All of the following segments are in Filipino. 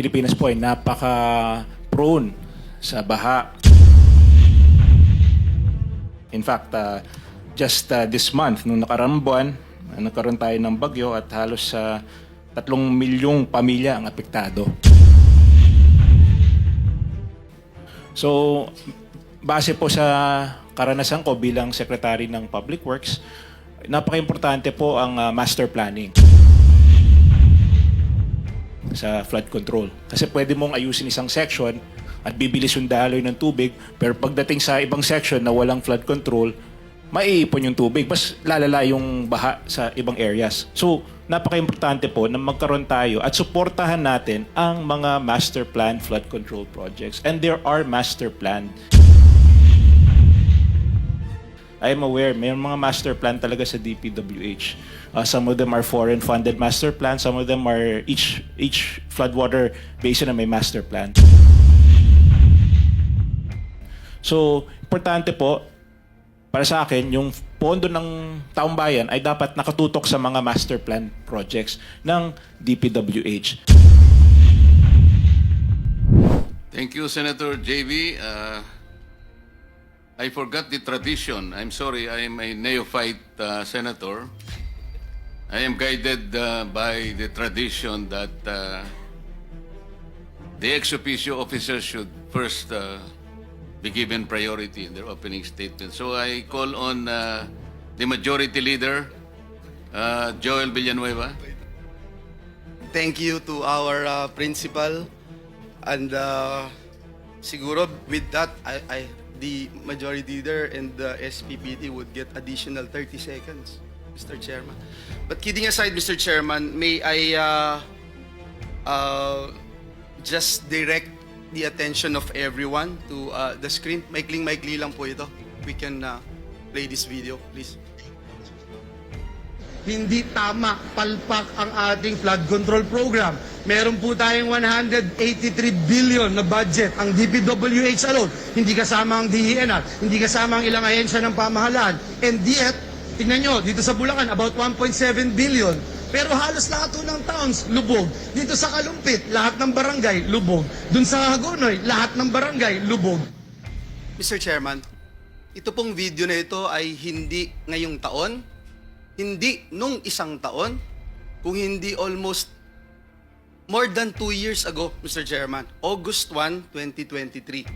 Pilipinas po ay napaka-prone sa baha. In fact, just this month, nung nakaraang buwan, nagkaroon tayo ng bagyo at halos 3 milyong pamilya ang apektado. So, base po sa karanasan ko bilang Secretary ng Public Works, napaka-importante po ang master planning sa flood control. Kasi pwede mong ayusin isang section at bibilis yung daloy ng tubig, pero pagdating sa ibang section na walang flood control, maiipon yung tubig, mas lalala yung baha sa ibang areas. So, napaka-importante po na magkaroon tayo at suportahan natin ang mga master plan flood control projects. And there are master plan. I am aware, may mga master plan talaga sa DPWH. Some of them are foreign-funded master plan. Some of them are each floodwater basin na may master plan. So, importante po, para sa akin, yung pondo ng taong bayan ay dapat nakatutok sa mga master plan projects ng DPWH. Thank you, Senator JV. I forgot the tradition. I'm sorry, I am a neophyte senator. I am guided by the tradition that the ex officio officers should first be given priority in their opening statement. So I call on the majority leader, Joel Villanueva. Thank you to our principal, and siguro with that, the majority leader and the SPPD would get additional 30 seconds, Mr. Chairman. But kidding aside, Mr. Chairman, may I just direct the attention of everyone to the screen. Maikling-maikli lang po ito. We can play this video, please. Hindi tama, palpak ang ating flood control program. Meron po tayong 183 billion na budget ang DPWH alone. Hindi kasama ang DENR, hindi kasama ang ilang ahensya ng pamahalaan. And yet, tingnan nyo, dito sa Bulacan, about 1.7 billion. Pero halos lahat po ng towns, lubog. Dito sa Kalumpit, lahat ng barangay, lubog. Dun sa Hagonoy, lahat ng barangay, lubog. Mr. Chairman, ito pong video na ito ay hindi ngayong taon, hindi nung isang taon, kung hindi almost more than 2 years ago, Mr. Chairman, August 1, 2023.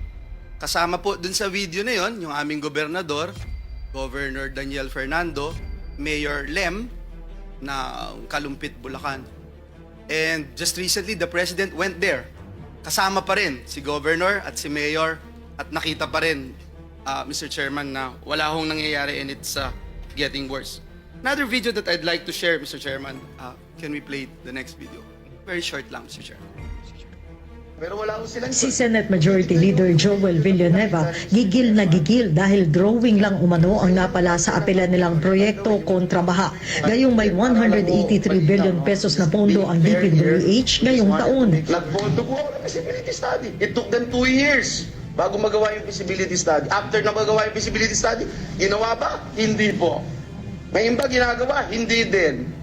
Kasama po dun sa video na yon yung aming gobernador, Governor Daniel Fernando, Mayor Lem, na Kalumpit, Bulacan. And just recently, the President went there. Kasama pa rin si Governor at si Mayor at nakita pa rin, Mr. Chairman, na wala hong nangyayari and it's getting worse. Another video that I'd like to share, Mr. Chairman, can we play the next video? Very short lang, Mr. Chairman. Pero wala ko silang... Si Senate Majority Leader Joel Villanueva gigil na gigil dahil drawing lang umano ang napala sa apela nilang proyekto kontra baha. Gayong may 183 billion pesos na pondo ang DPWH ngayong taon. Nagpondo po ako ng feasibility study. It took them 2 years bago magawa yung feasibility study. After na magawa yung feasibility study, ginawa ba? Hindi po. Ngayon ba ginagawa? Hindi din.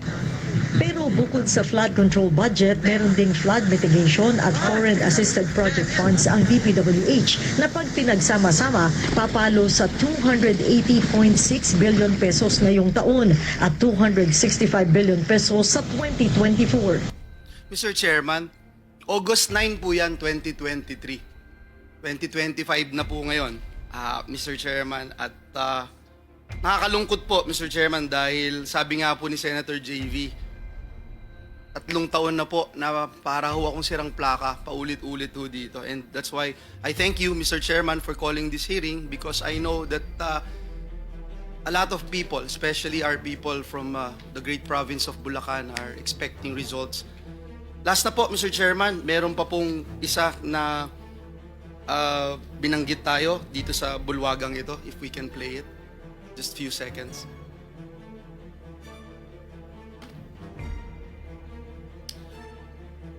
Pero bukod sa flood control budget, meron ding flood mitigation at foreign assisted project funds ang DPWH na pag pinagsama-sama, papalo sa 280.6 billion pesos ngayong taon at 265 billion pesos sa 2024. Mr. Chairman, August 9 po yan, 2023. 2025 na po ngayon, Mr. Chairman. At nakakalungkot po, Mr. Chairman, dahil sabi nga po ni Senator JV, 3 taon na po na para ho akong sirang plaka, paulit-ulit ho dito. And that's why I thank you, Mr. Chairman, for calling this hearing, because I know that a lot of people, especially our people from the great province of Bulacan, are expecting results. Last na po, Mr. Chairman, meron pa pong isa na binanggit tayo dito sa bulwagang ito, if we can play it. Just few seconds.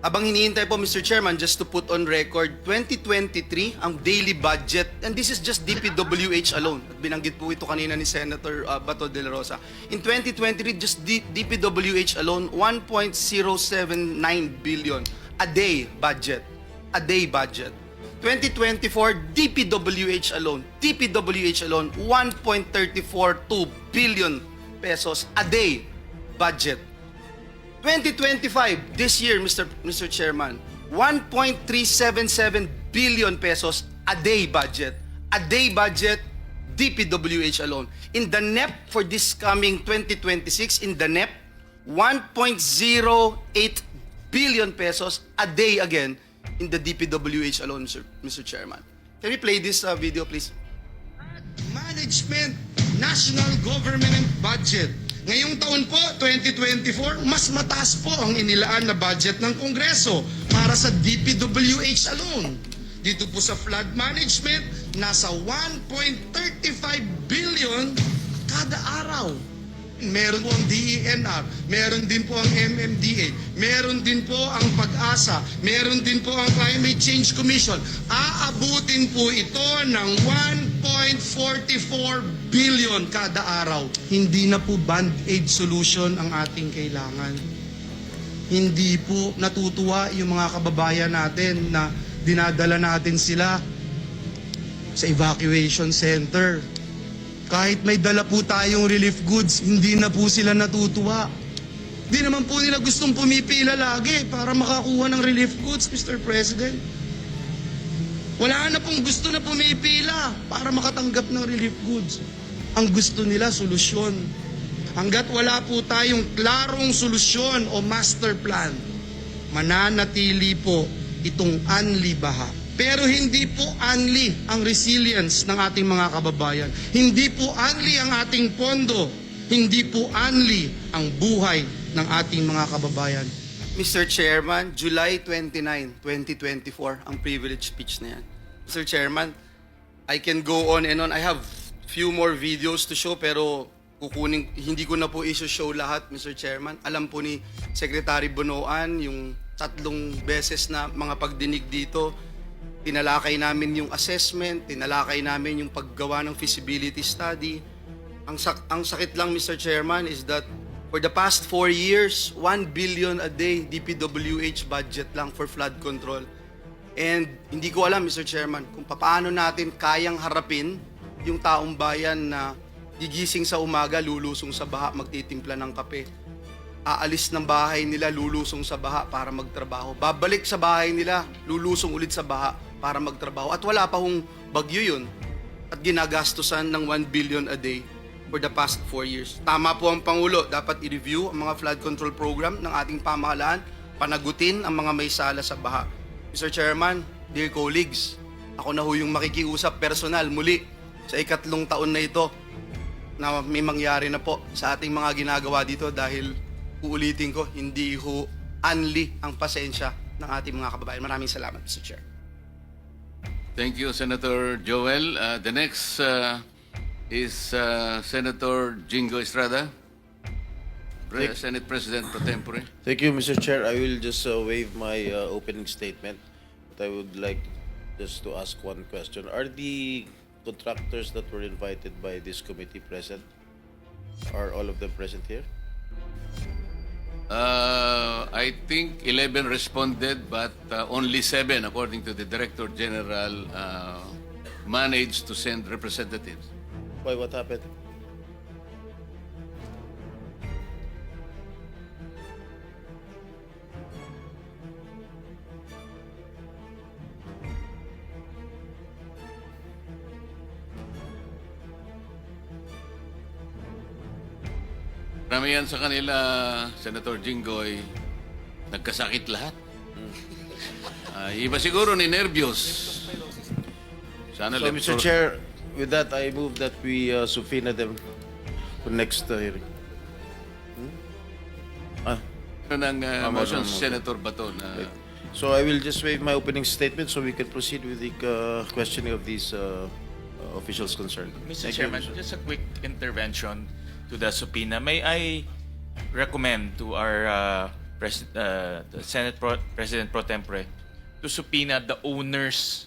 Abang hinihintay po, Mr. Chairman, just to put on record, 2023, ang daily budget, and this is just DPWH alone. At binanggit po ito kanina ni Senator Bato de la Rosa. In 2023, just DPWH alone, 1.079 billion a day budget. A day budget. 2024, DPWH alone, 1.342 billion pesos a day budget. 2025, this year, Mr. Chairman, 1.377 billion pesos a day budget. A day budget, DPWH alone. In the NEP for this coming 2026, in the NEP, 1.08 billion pesos a day again in the DPWH alone, Mr. Chairman. Can we play this video, please? Management, National Government and Budget. Ngayong taon po, 2024, mas mataas po ang inilaan na budget ng Kongreso para sa DPWH alone. Dito po sa flood management, nasa 1.35 billion kada araw. Meron po ang DENR, meron din po ang MMDA, meron din po ang PAG-ASA, meron din po ang Climate Change Commission. Aabutin po ito ng 1.44 billion kada araw. Hindi na po band-aid solution ang ating kailangan. Hindi po natutuwa yung mga kababayan natin na dinadala natin sila sa evacuation center. Kahit may dala po tayong relief goods, hindi na po sila natutuwa. Di naman po nila gustong pumipila lagi para makakuha ng relief goods, Mr. President. Wala na pong gusto na pumipila para makatanggap ng relief goods. Ang gusto nila, solusyon. Hanggat wala po tayong klarong solusyon o master plan, mananatili po itong anli baha. Pero hindi po only ang resilience ng ating mga kababayan. Hindi po only ang ating pondo. Hindi po only ang buhay ng ating mga kababayan. Mr. Chairman, July 29, 2024, ang privilege speech na yan. Mr. Chairman, I can go on and on. I have few more videos to show pero hindi ko na po i-show lahat, Mr. Chairman. Alam po ni Secretary Bonoan yung 3 beses na mga pagdinig dito. Tinalakay namin yung assessment, tinalakay namin yung paggawa ng feasibility study. Ang sakit lang, Mr. Chairman, is that for the past 4 years, 1 billion a day DPWH budget lang for flood control. And hindi ko alam, Mr. Chairman, kung paano natin kayang harapin yung taong bayan na gigising sa umaga, lulusong sa baha, magtitimpla ng kape. Aalis ng bahay nila, lulusong sa baha para magtrabaho. Babalik sa bahay nila, lulusong ulit sa baha para magtrabaho. At wala pa hong bagyo yun. At ginagastusan ng 1 billion a day for the past 4 years. Tama po ang Pangulo, dapat i-review ang mga flood control program ng ating pamahalaan, panagutin ang mga may sala sa baha. Mr. Chairman, dear colleagues, ako na ho yung makikiusap personal muli sa 3 taon na ito na may mangyari na po sa ating mga ginagawa dito dahil uulitin ko, hindi ho anli ang pasensya ng ating mga kababayan. Maraming salamat, Mr. Chair. Thank you, Senator Joel. The next is Senator Jingo Estrada, Senate President pro tempore. Thank you, Mr. Chair. I will just waive my opening statement, but I would like just to ask one question. Are the contractors that were invited by this committee present? Are all of them present here? I think 11 responded, but only 7, according to the Director General, managed to send representatives. Why, what happened? Karamihan sa kanila, Senator Jinggoy, nagkasakit lahat. Iba siguro ni nervyos. Sana So, Mr. Chair, with that, I move that we subpoena them for next hearing. ng motion meron. si Senator Bato na So I will just waive my opening statement so we can proceed with the questioning of these officials concerned. Mr. Thank you, Chairman, just a quick intervention to the subpoena. May I recommend to our the Senate President pro tempore to subpoena the owners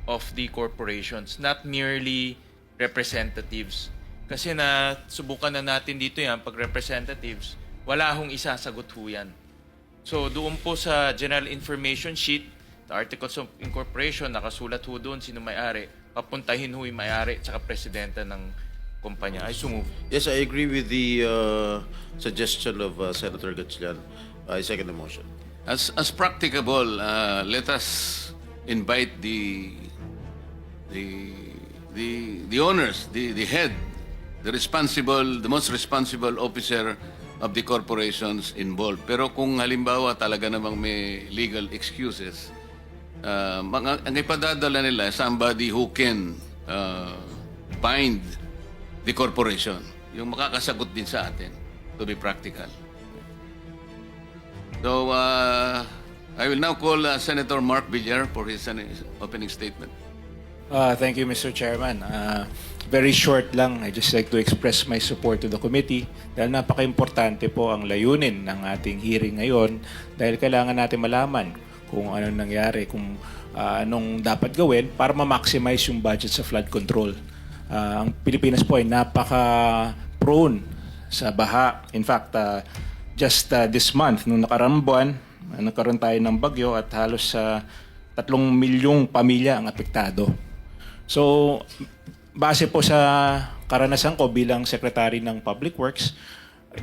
of the corporations, not merely representatives. Kasi na subukan na natin dito yan, pag representatives, wala hong isasagot ho yan. So doon po sa General Information Sheet, the Articles of Incorporation, nakasulat ho doon sino may-ari. Papuntahin ho yung may-ari tsaka presidente ng kumpanya. I so move. Yes, I agree with the suggestion of Senator Gatchalian. I second the motion. As practicable, let us invite the owners, the head, the most responsible officer of the corporations involved. Pero kung halimbawa talaga namang may legal excuses, ang ipadadala nila somebody who can bind the corporation, yung makakasagot din sa atin, to be practical. So, I will now call Senator Mark Villar for his opening statement. Thank you, Mr. Chairman. Very short lang. I just like to express my support to the committee dahil napaka-importante po ang layunin ng ating hearing ngayon dahil kailangan natin malaman kung ano nangyari, kung anong dapat gawin para ma-maximize yung budget sa flood control. Ang Pilipinas po ay napaka-prone sa baha. In fact, just this month, nung nakaraang buwan, nagkaroon tayo ng bagyo at halos 3 milyong pamilya ang apektado. So, base po sa karanasan ko bilang Secretary ng Public Works,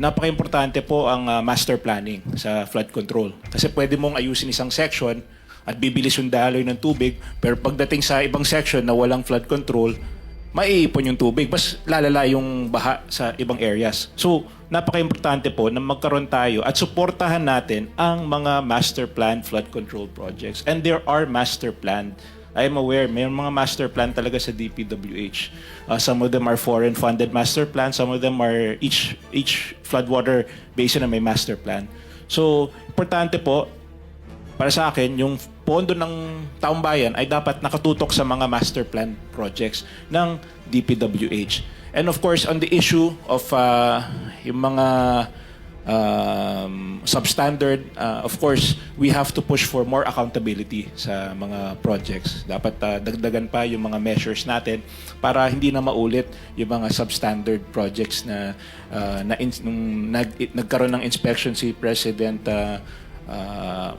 napaka-importante po ang master planning sa flood control. Kasi pwede mong ayusin isang section at bibilis yung daloy ng tubig, pero pagdating sa ibang section na walang flood control, maiipon yung tubig, mas lalala yung baha sa ibang areas. So, napaka-importante po na magkaroon tayo at suportahan natin ang mga master plan flood control projects. And there are master plan. I am aware, may mga master plan talaga sa DPWH. Some of them are foreign-funded master plan. Some of them are each floodwater basin na may master plan. So, importante po, para sa akin, yung pondo ng taong bayan ay dapat nakatutok sa mga master plan projects ng DPWH. And of course, on the issue of yung mga substandard, of course, we have to push for more accountability sa mga projects. Dapat dagdagan pa yung mga measures natin para hindi na maulit yung mga substandard projects na nung nagkaroon ng inspection si President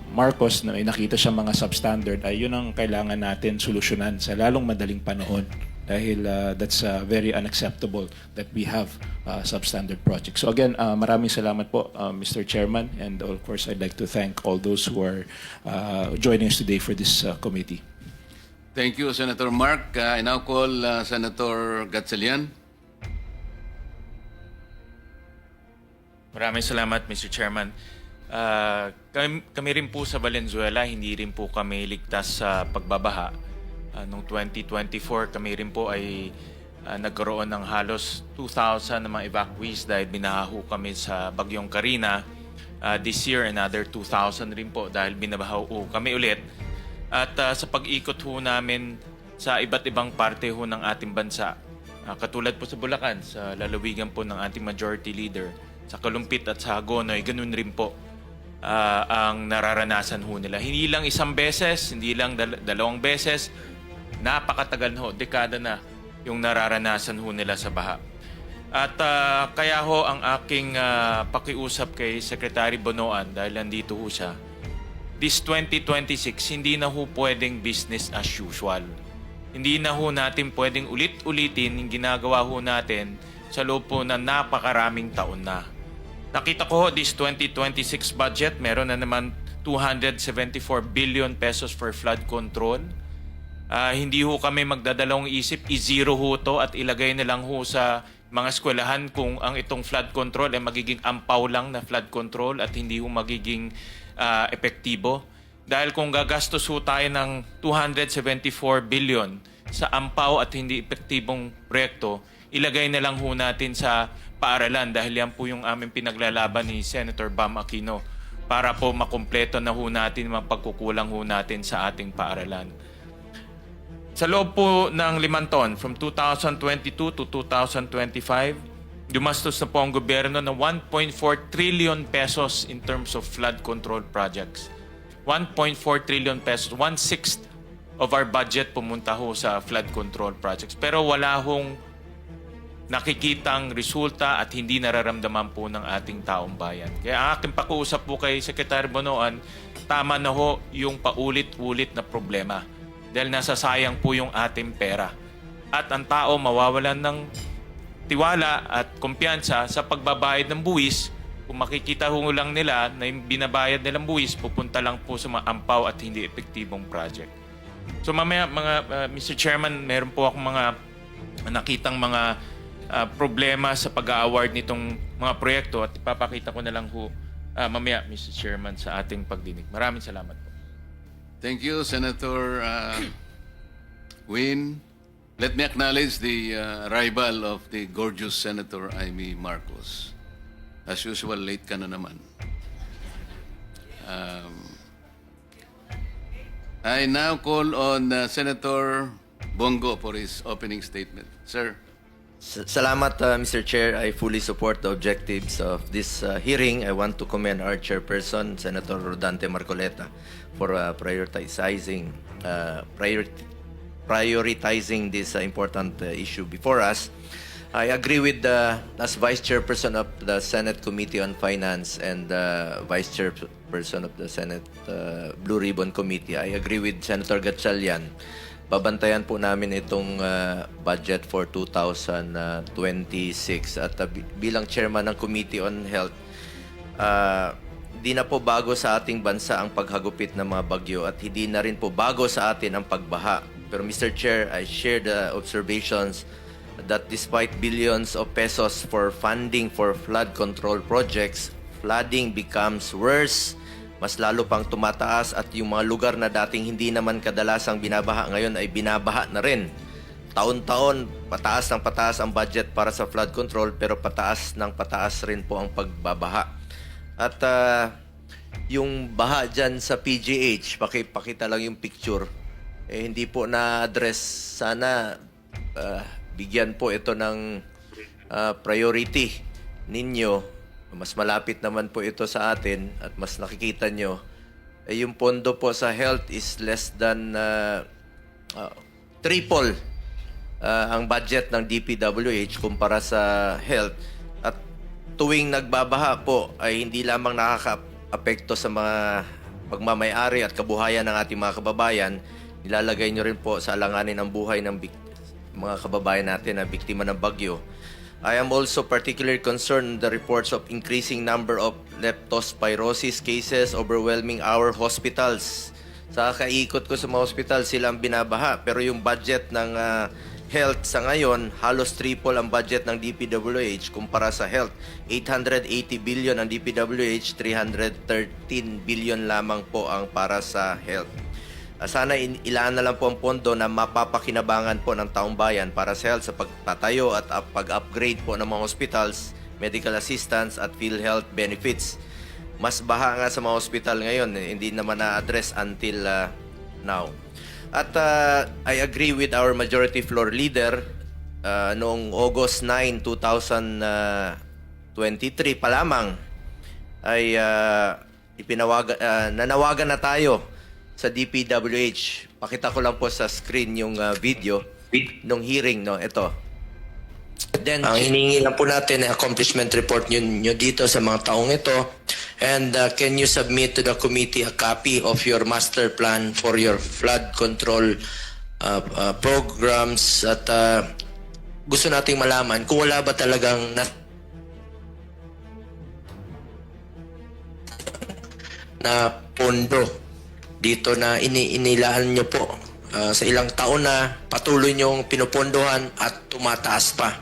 Marcos na may nakita siya mga substandard, ay yun ang kailangan natin solusyonan sa lalong madaling panahon dahil that's very unacceptable that we have substandard projects. So again, maraming salamat po, Mr. Chairman, and of course I'd like to thank all those who are joining us today for this committee. Thank you, Senator Mark. I now call Senator Gatchalian. Maraming salamat, Mr. Chairman. Kami rin po sa Valenzuela, hindi rin po kami ligtas sa pagbabaha. Noong 2024, kami rin po ay nagkaroon ng halos 2,000 na mga evacuees dahil binahaho kami sa Bagyong Karina. This year, another 2,000 rin po dahil binabaho kami ulit. At sa pag-ikot ho namin sa iba't ibang parte ho ng ating bansa, katulad po sa Bulacan, sa lalawigan po ng ating majority leader, sa Kalumpit at sa Hagonoy, ganun rin po ang nararanasan ho nila. Hindi lang isang beses, hindi lang dalawang beses, napakatagal ho, dekada na yung nararanasan ho nila sa baha. At kaya ho ang aking pakiusap kay Secretary Bonoan, dahil nandito ho siya, this 2026, hindi na ho pwedeng business as usual. Hindi na ho natin pwedeng ulit-ulitin yung ginagawa ho natin sa loob po na napakaraming taon na. Nakita ko ho, this 2026 budget, meron na naman 274 billion pesos for flood control. Hindi ho kami magdadalawang isip, i-zero ho to at ilagay na lang ho sa mga eskwelahan kung ang itong flood control ay magiging ampaw lang na flood control at hindi ho magiging epektibo. Dahil kung gagastos ho tayo ng 274 billion sa ampaw at hindi epektibong proyekto, ilagay na lang ho natin sa paaralan dahil yan po yung aming pinaglalaban ni Senator Bam Aquino para po makumpleto na ho natin ang pagkukulang ho natin sa ating paaralan. Sa loob po ng 5 taon, from 2022 to 2025, dumastos na po ang gobyerno ng 1.4 trillion pesos in terms of flood control projects. 1.4 trillion pesos, 1/6 of our budget pumunta ho sa flood control projects. Pero wala hong nakikitang resulta at hindi nararamdaman po ng ating taong bayan. Kaya ang aking pakiusap po kay Secretary Bonoan, tama na ho yung paulit-ulit na problema dahil nasasayang po yung ating pera. At ang tao mawawalan ng tiwala at kumpiyansa sa pagbabayad ng buwis. Kung makikita ho lang nila na yung binabayad nilang buwis, pupunta lang po sa mga ampaw at hindi epektibong project. So mamaya, Mr. Chairman, meron po akong mga nakitang mga problema sa pag-award nitong mga proyekto at ipapakita ko na lang ho mamaya, Mr. Chairman, sa ating pagdinig. Maraming salamat po. Thank you, Senator Win. Let me acknowledge the arrival of the gorgeous Senator Amy Marcos. As usual, late ka na naman. I now call on Senator Bongo for his opening statement. Sir. Salamat, Mr. Chair. I fully support the objectives of this hearing. I want to commend our chairperson, Senator Rodante Marcoleta, for prioritizing this important issue before us. I agree with as Vice Chairperson of the Senate Committee on Finance and Vice Chairperson of the Senate Blue Ribbon Committee. I agree with Senator Gatchalian. Babantayan po namin itong budget for 2026. At bilang chairman ng Committee on Health, di na po bago sa ating bansa ang paghagupit ng mga bagyo at hindi na rin po bago sa atin ang pagbaha. Pero Mr. Chair, I share the observations that despite billions of pesos for funding for flood control projects, flooding becomes worse. Mas lalo pang tumataas at yung mga lugar na dating hindi naman kadalasang binabaha ngayon ay binabaha na rin. Taon-taon, pataas ng pataas ang budget para sa flood control pero pataas ng pataas rin po ang pagbabaha. At yung baha dyan sa PGH, pakita lang yung picture, hindi po na-address. Sana bigyan po ito ng priority ninyo. Mas malapit naman po ito sa atin at mas nakikita nyo. Yung pondo po sa health is less than triple ang budget ng DPWH kumpara sa health. At tuwing nagbabaha po ay hindi lamang nakaka-apekto sa mga pagmamayari at kabuhayan ng ating mga kababayan, nilalagay nyo rin po sa alanganin ang buhay ng mga kababayan natin na biktima ng bagyo. I am also particularly concerned the reports of increasing number of leptospirosis cases overwhelming our hospitals. Sa kaikot ko sa mga hospital, sila ang binabaha. Pero yung budget ng health sa ngayon, halos triple ang budget ng DPWH kumpara sa health. 880 billion ang DPWH, 313 billion lamang po ang para sa health. Sana ilaan na lang po ang pondo na mapapakinabangan po ng taong bayan para sa health sa pagtatayo at pag-upgrade po ng mga hospitals, medical assistance at PhilHealth benefits. Mas baha nga sa mga hospital ngayon, hindi naman na-address until now. At I agree with our majority floor leader noong August 9, 2023 pa lamang ay nanawagan na tayo sa DPWH. Pakita ko lang po sa screen yung video nung hearing, no? Ito. Then, ang hiningi lang po natin ay accomplishment report nyo dito sa mga taong ito. And can you submit to the committee a copy of your master plan for your flood control programs? At gusto nating malaman kung wala ba talagang na pondo dito na inilaan nyo po sa ilang taon na patuloy nyong pinupondohan at tumataas pa.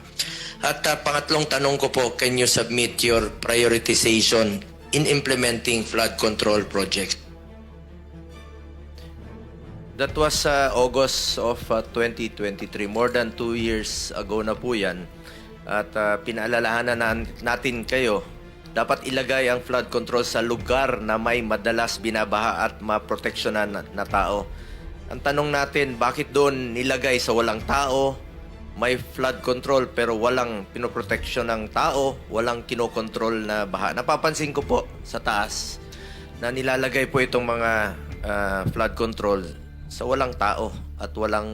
At pangatlong tanong ko po, can you submit your prioritization in implementing flood control projects? That was August of 2023. More than 2 years ago na po yan. At pinaalalahanan natin kayo, dapat ilagay ang flood control sa lugar na may madalas binabaha at maproteksyonan na tao. Ang tanong natin, bakit doon nilagay sa walang tao, may flood control pero walang pinoproteksyon ng tao, walang kinokontrol na baha? Napapansin ko po sa taas na nilalagay po itong mga flood control sa walang tao at walang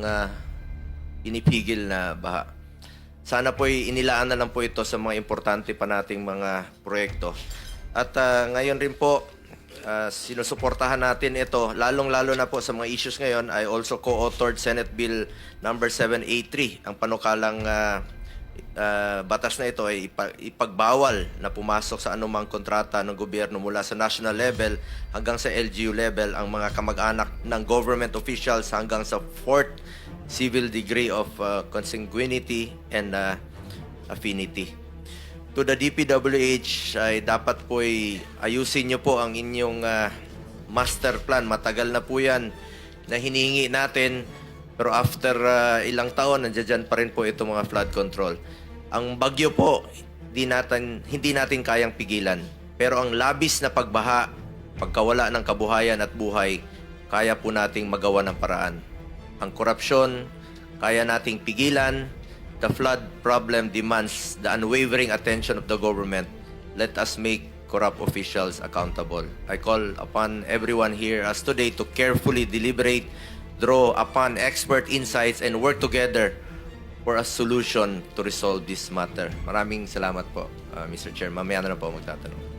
pinipigil na baha. sana po inilaan na lang po ito sa mga importante pa nating mga proyekto. At ngayon rin po, sinusuportahan natin ito, lalong-lalo na po sa mga issues ngayon. I also co-authored Senate Bill number 783. Ang panukalang batas na ito ay ipagbawal na pumasok sa anumang kontrata ng gobyerno mula sa national level hanggang sa LGU level ang mga kamag-anak ng government officials hanggang sa 4th civil degree of consanguinity and affinity. To the DPWH ay dapat po ayusin nyo po ang inyong master plan. Matagal na po yan na hinihingi natin, pero after ilang taon, nandiyan pa rin po itong mga flood control. Ang bagyo po, hindi natin kayang pigilan. Pero ang labis na pagbaha, pagkawala ng kabuhayan at buhay, kaya po nating magawa ng paraan. Ang korupsyon, kaya nating pigilan. The flood problem demands the unwavering attention of the government. Let us make corrupt officials accountable. I call upon everyone here as today to carefully deliberate, draw upon expert insights, and work together for a solution to resolve this matter. Maraming salamat po, Mr. Chair. Mamaya na po magtatanong.